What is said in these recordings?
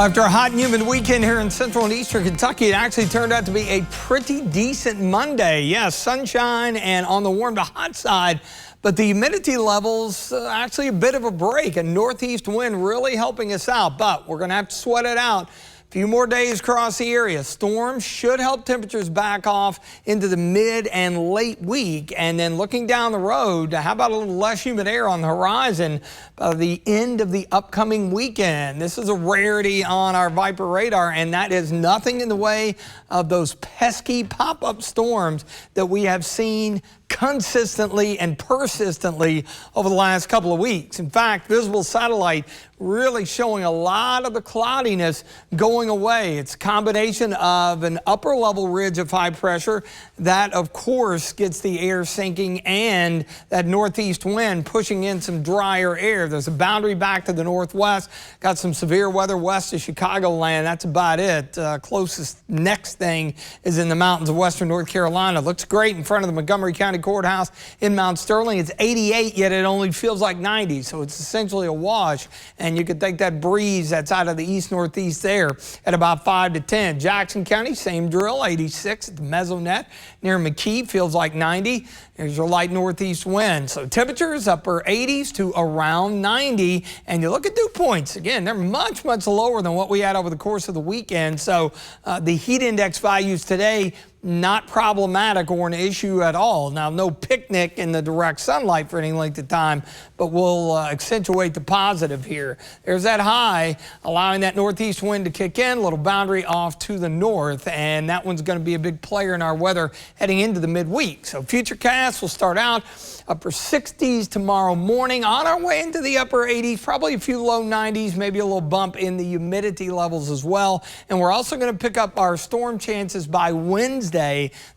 After a hot and humid weekend here in central and eastern Kentucky, it actually turned out to be a pretty decent Monday. Yes, sunshine and on the warm to hot side, but the humidity levels actually a bit of a break. A northeast wind really helping us out, but we're going to have to sweat it out. A few more days across the area. Storms should help temperatures back off into the mid and late week. And then looking down the road, how about a little less humid air on the horizon by the end of the upcoming weekend? This is a rarity on our Viper radar, and that is nothing in the way of those pesky pop-up storms that we have seen consistently and persistently over the last couple of weeks. In fact, visible satellite really showing a lot of the cloudiness going away. It's a combination of an upper level ridge of high pressure that of course gets the air sinking and that northeast wind pushing in some drier air. There's a boundary back to the northwest, got some severe weather west of Chicagoland. That's about it. Closest next thing is in the mountains of western North Carolina. Looks great in front of the Montgomery County Courthouse in Mount Sterling. It's 88, yet it only feels like 90, so it's essentially a wash. And you could take that breeze that's out of the east-northeast there at about 5 to 10. Jackson County, same drill, 86 at the Mesonet. Near McKee, feels like 90. There's your light northeast wind. So temperatures upper 80s to around 90. And you look at dew points, again, they're much, much lower than what we had over the course of the weekend. So the heat index values today, not problematic or an issue at all. Now, no picnic in the direct sunlight for any length of time, but we'll accentuate the positive here. There's that high, allowing that northeast wind to kick in, a little boundary off to the north, and that one's going to be a big player in our weather heading into the midweek. So futurecast will start out upper 60s tomorrow morning, on our way into the upper 80s, probably a few low 90s, maybe a little bump in the humidity levels as well. And we're also going to pick up our storm chances by Wednesday.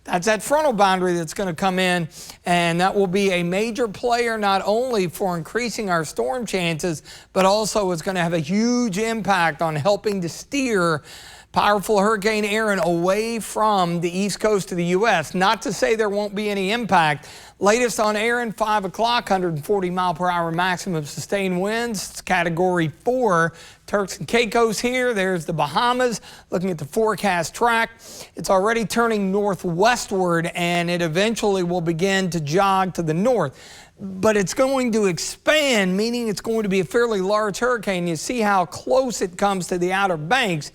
That's that frontal boundary that's going to come in, and that will be a major player not only for increasing our storm chances, but also it's going to have a huge impact on helping to steer powerful Hurricane Erin away from the east coast of the U.S. Not to say there won't be any impact. Latest on Erin, 5 o'clock, 140 mile per hour maximum sustained winds. It's category 4. Turks and Caicos here. There's the Bahamas. Looking at the forecast track, it's already turning northwestward, and it eventually will begin to jog to the north. But it's going to expand, meaning it's going to be a fairly large hurricane. You see how close it comes to the Outer Banks.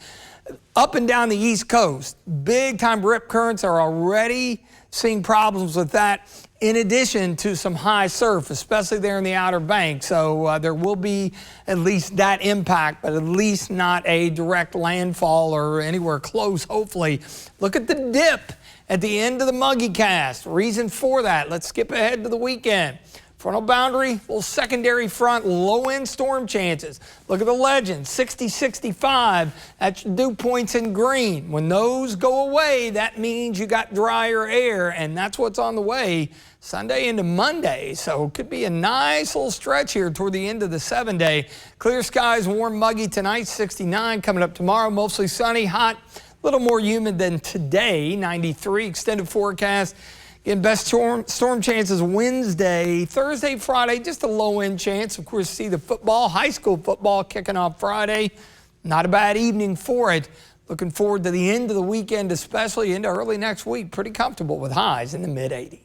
Up and down the East Coast, big-time rip currents are already seeing problems with that, in addition to some high surf, especially there in the Outer Banks. So there will be at least that impact, but at least not a direct landfall or anywhere close, hopefully. Look at the dip at the end of the muggy cast. Reason for that, let's skip ahead to the weekend. Frontal boundary, little secondary front, low-end storm chances. Look at the legend, 60-65. That's your dew points in green. When those go away, that means you got drier air, and that's what's on the way Sunday into Monday. So it could be a nice little stretch here toward the end of the 7-day. Clear skies, warm, muggy tonight, 69. Coming up tomorrow, mostly sunny, hot, a little more humid than today, 93. Extended forecast. Again, best storm chances Wednesday, Thursday, Friday, just a low-end chance. Of course, see the football, high school football kicking off Friday. Not a bad evening for it. Looking forward to the end of the weekend, especially into early next week. Pretty comfortable with highs in the mid-80s.